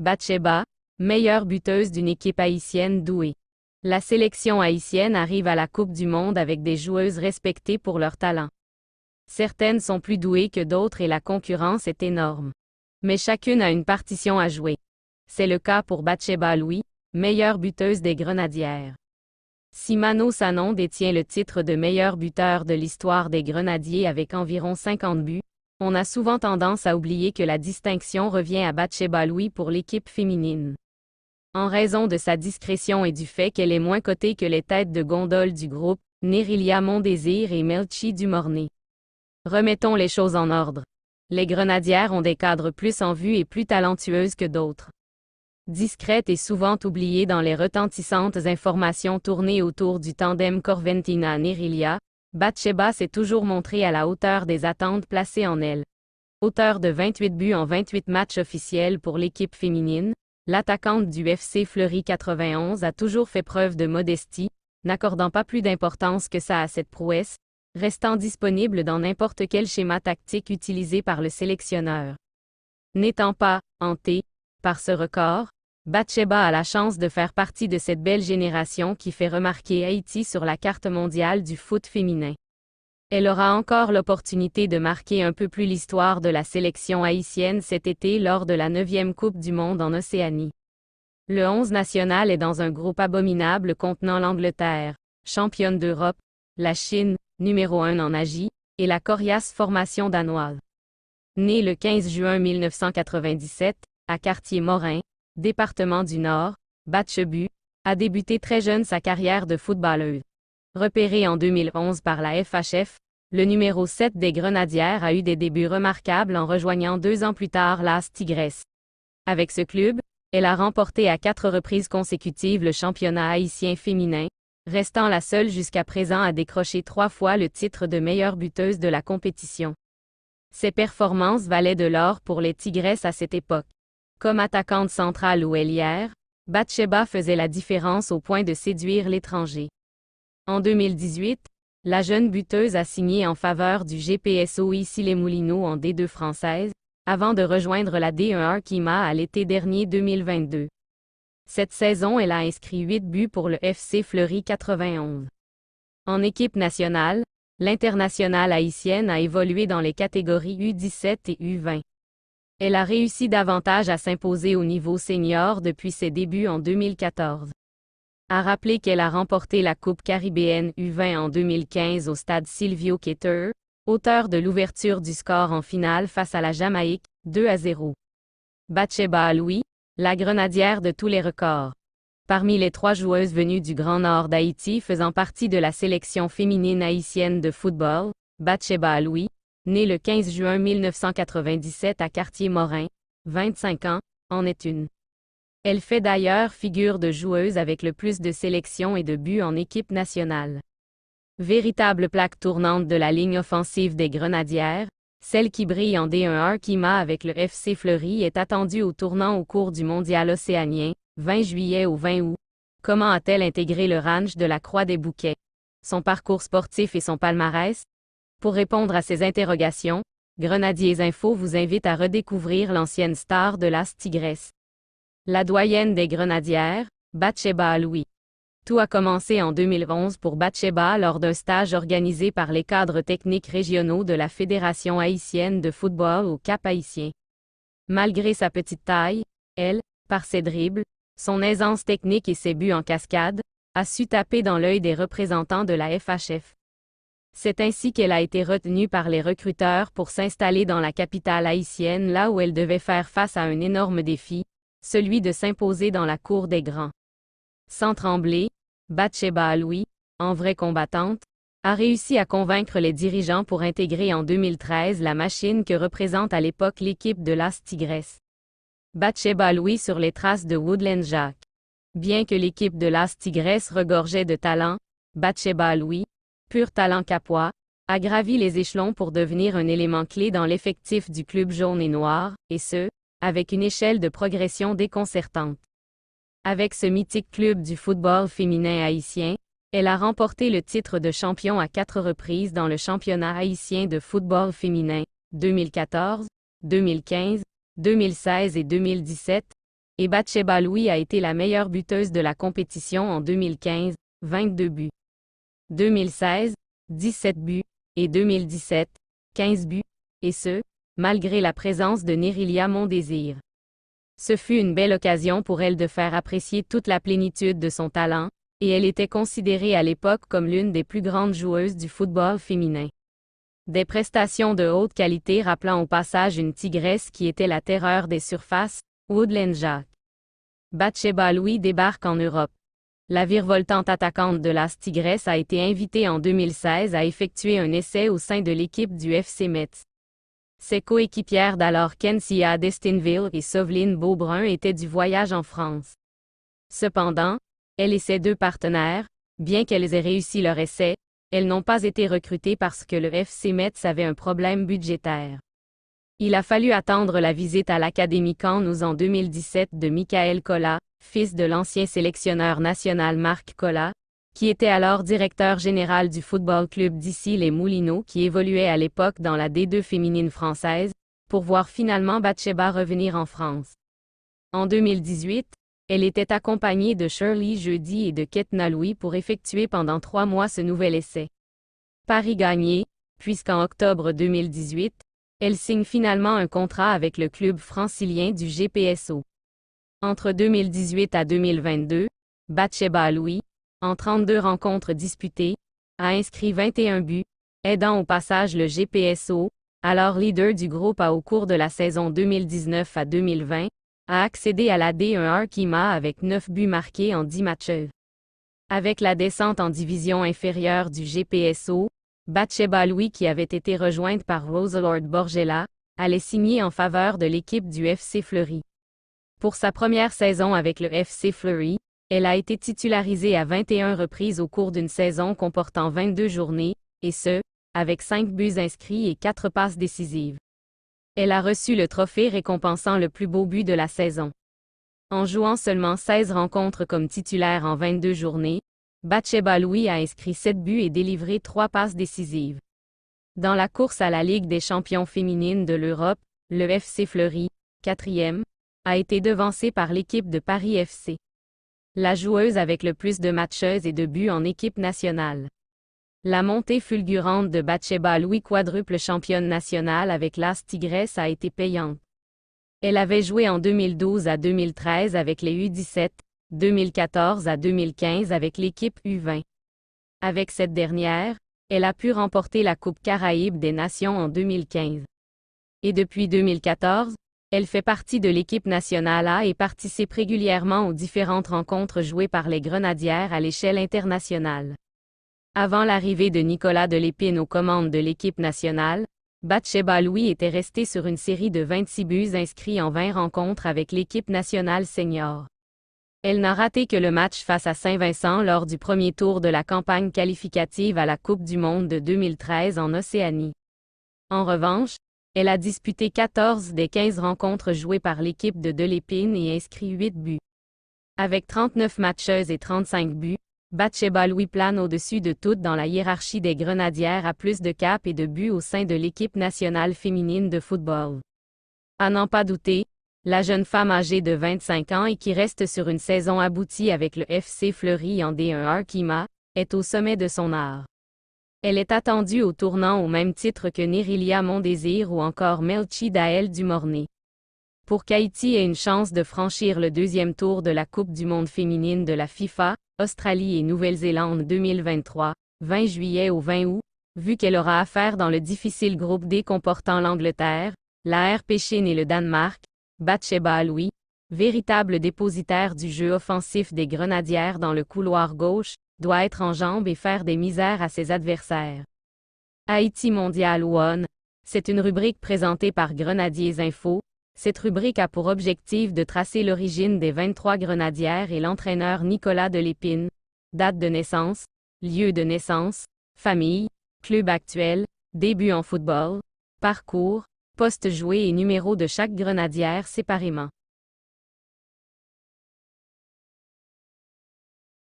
Batsheba, meilleure buteuse d'une équipe haïtienne douée. La sélection haïtienne arrive à la Coupe du Monde avec des joueuses respectées pour leur talent. Certaines sont plus douées que d'autres et la concurrence est énorme. Mais chacune a une partition à jouer. C'est le cas pour Batsheba Louis, meilleure buteuse des Grenadières. Si Mano Sanon détient le titre de meilleur buteur de l'histoire des Grenadiers avec environ 50 buts, on a souvent tendance à oublier que la distinction revient à Batsheba Louis pour l'équipe féminine. En raison de sa discrétion et du fait qu'elle est moins cotée que les têtes de gondole du groupe, Nérilia Mondésir et Melchi Dumornay. Remettons les choses en ordre. Les Grenadières ont des cadres plus en vue et plus talentueuses que d'autres. Discrète et souvent oubliée dans les retentissantes informations tournées autour du tandem Corventina-Nérilia, Batsheba s'est toujours montrée à la hauteur des attentes placées en elle. Auteure de 28 buts en 28 matchs officiels pour l'équipe féminine, l'attaquante du FC Fleury 91 a toujours fait preuve de modestie, n'accordant pas plus d'importance que ça à cette prouesse, restant disponible dans n'importe quel schéma tactique utilisé par le sélectionneur. N'étant pas hantée par ce record, Batsheba a la chance de faire partie de cette belle génération qui fait remarquer Haïti sur la carte mondiale du foot féminin. Elle aura encore l'opportunité de marquer un peu plus l'histoire de la sélection haïtienne cet été lors de la 9e Coupe du Monde en Océanie. Le 11 national est dans un groupe abominable contenant l'Angleterre, championne d'Europe, la Chine, numéro 1 en Asie, et la coriace formation danoise. Née le 15 juin 1997, à Cartier-Morin, département du Nord, Batchebu a débuté très jeune sa carrière de footballeuse. Repérée en 2011 par la FHF, le numéro 7 des Grenadières a eu des débuts remarquables en rejoignant 2 ans plus tard l'AS Tigresse. Avec ce club, elle a remporté à 4 reprises consécutives le championnat haïtien féminin, restant la seule jusqu'à présent à décrocher 3 fois le titre de meilleure buteuse de la compétition. Ses performances valaient de l'or pour les Tigresses à cette époque. Comme attaquante centrale ou ailière, Batsheba faisait la différence au point de séduire l'étranger. En 2018, la jeune buteuse a signé en faveur du GPSO Issy-les-Moulineaux en D2 française, avant de rejoindre la D1 Kima à l'été dernier 2022. Cette saison, elle a inscrit 8 buts pour le FC Fleury 91. En équipe nationale, l'internationale haïtienne a évolué dans les catégories U17 et U20. Elle a réussi davantage à s'imposer au niveau senior depuis ses débuts en 2014. À rappeler qu'elle a remporté la Coupe caribéenne U20 en 2015 au stade Silvio Keter, auteur de l'ouverture du score en finale face à la Jamaïque, 2-0. Batsheba Louis, la grenadière de tous les records. Parmi les 3 joueuses venues du Grand Nord d'Haïti faisant partie de la sélection féminine haïtienne de football, Batsheba Louis, née le 15 juin 1997 à Cartier-Morin, 25 ans, en est une. Elle fait d'ailleurs figure de joueuse avec le plus de sélections et de buts en équipe nationale. Véritable plaque tournante de la ligne offensive des Grenadières, celle qui brille en D1 Kima avec le FC Fleury est attendue au tournant au cours du mondial océanien, 20 juillet au 20 août. Comment a-t-elle intégré le ranch de la Croix des Bouquets? Son parcours sportif et son palmarès? Pour répondre à ces interrogations, Grenadiers Info vous invite à redécouvrir l'ancienne star de l'AS Tigresse. La doyenne des Grenadières, Batsheba Louis. Tout a commencé en 2011 pour Batsheba lors d'un stage organisé par les cadres techniques régionaux de la Fédération haïtienne de football au Cap-Haïtien. Malgré sa petite taille, elle, par ses dribbles, son aisance technique et ses buts en cascade, a su taper dans l'œil des représentants de la FHF. C'est ainsi qu'elle a été retenue par les recruteurs pour s'installer dans la capitale haïtienne là où elle devait faire face à un énorme défi, celui de s'imposer dans la cour des grands. Sans trembler, Batsheba Louis, en vraie combattante, a réussi à convaincre les dirigeants pour intégrer en 2013 la machine que représente à l'époque l'équipe de l'AS Tigresse. Batsheba Louis sur les traces de Woodland Jacques. Bien que l'équipe de l'AS Tigresse regorgeait de talent, Batsheba Louis, pur talent capois, a gravi les échelons pour devenir un élément clé dans l'effectif du club jaune et noir, et ce, avec une échelle de progression déconcertante. Avec ce mythique club du football féminin haïtien, elle a remporté le titre de champion à 4 reprises dans le championnat haïtien de football féminin, 2014, 2015, 2016 et 2017, et Batsheba Louis a été la meilleure buteuse de la compétition en 2015, 22 buts. 2016, 17 buts, et 2017, 15 buts, et ce, malgré la présence de Nerilia Mondésir. Ce fut une belle occasion pour elle de faire apprécier toute la plénitude de son talent, et elle était considérée à l'époque comme l'une des plus grandes joueuses du football féminin. Des prestations de haute qualité rappelant au passage une tigresse qui était la terreur des surfaces, Woodland Jacques. Batsheba Louis débarque en Europe. La virevoltante attaquante de l'AS Tigresse a été invitée en 2016 à effectuer un essai au sein de l'équipe du FC Metz. Ses coéquipières d'alors Kensia Destinville et Soveline Beaubrun étaient du voyage en France. Cependant, elle et ses deux partenaires, bien qu'elles aient réussi leur essai, elles n'ont pas été recrutées parce que le FC Metz avait un problème budgétaire. Il a fallu attendre la visite à l'Académie Cannes en 2017 de Michael Collat, fils de l'ancien sélectionneur national Marc Collat, qui était alors directeur général du football club d'Issy-les-Moulineaux qui évoluait à l'époque dans la D2 féminine française, pour voir finalement Batsheba revenir en France. En 2018, elle était accompagnée de Shirley Jeudi et de Ketna Louis pour effectuer pendant 3 mois ce nouvel essai. Pari gagné, puisqu'en octobre 2018, elle signe finalement un contrat avec le club francilien du GPSO. Entre 2018 à 2022, Batsheba Louis, en 32 rencontres disputées, a inscrit 21 buts, aidant au passage le GPSO, alors leader du groupe A au cours de la saison 2019 à 2020, à accéder à la D1 Arkema avec 9 buts marqués en 10 matchs. Avec la descente en division inférieure du GPSO, Batsheba Louis qui avait été rejointe par Roselord Borgella, allait signer en faveur de l'équipe du FC Fleury. Pour sa première saison avec le FC Fleury, elle a été titularisée à 21 reprises au cours d'une saison comportant 22 journées, et ce, avec 5 buts inscrits et 4 passes décisives. Elle a reçu le trophée récompensant le plus beau but de la saison. En jouant seulement 16 rencontres comme titulaire en 22 journées, Batsheba Louis a inscrit 7 buts et délivré 3 passes décisives. Dans la course à la Ligue des champions féminines de l'Europe, le FC Fleury, 4e, a été devancé par l'équipe de Paris FC. La joueuse avec le plus de matchs et de buts en équipe nationale. La montée fulgurante de Batsheba Louis quadruple championne nationale avec l'AS Tigresse a été payante. Elle avait joué en 2012 à 2013 avec les U17, 2014 à 2015 avec l'équipe U20. Avec cette dernière, elle a pu remporter la Coupe Caraïbe des Nations en 2015. Et depuis 2014, elle fait partie de l'équipe nationale A et participe régulièrement aux différentes rencontres jouées par les Grenadières à l'échelle internationale. Avant l'arrivée de Nicolas Delépine aux commandes de l'équipe nationale, Batsheba Louis était restée sur une série de 26 buts inscrits en 20 rencontres avec l'équipe nationale senior. Elle n'a raté que le match face à Saint-Vincent lors du premier tour de la campagne qualificative à la Coupe du monde de 2013 en Océanie. En revanche, elle a disputé 14 des 15 rencontres jouées par l'équipe de Delépine et inscrit 8 buts. Avec 39 matchs et 35 buts, Batsheba Louis plane au-dessus de toutes dans la hiérarchie des Grenadières à plus de caps et de buts au sein de l'équipe nationale féminine de football. À n'en pas douter, la jeune femme âgée de 25 ans et qui reste sur une saison aboutie avec le FC Fleury en D1 Arkema, est au sommet de son art. Elle est attendue au tournant au même titre que Nerilia Mondésir ou encore Melchi Dael Dumornay. Pour qu'Haïti ait une chance de franchir le deuxième tour de la Coupe du monde féminine de la FIFA, Australie et Nouvelle-Zélande 2023, 20 juillet au 20 août, vu qu'elle aura affaire dans le difficile groupe D comportant l'Angleterre, la RP Chine et le Danemark, Batsheba Louis, véritable dépositaire du jeu offensif des Grenadières dans le couloir gauche, doit être en jambes et faire des misères à ses adversaires. Haïti Mondial One, c'est une rubrique présentée par Grenadiers Info. Cette rubrique a pour objectif de tracer l'origine des 23 grenadières et l'entraîneur Nicolas Delépine, date de naissance, lieu de naissance, famille, club actuel, début en football, parcours, poste joué et numéro de chaque grenadière séparément.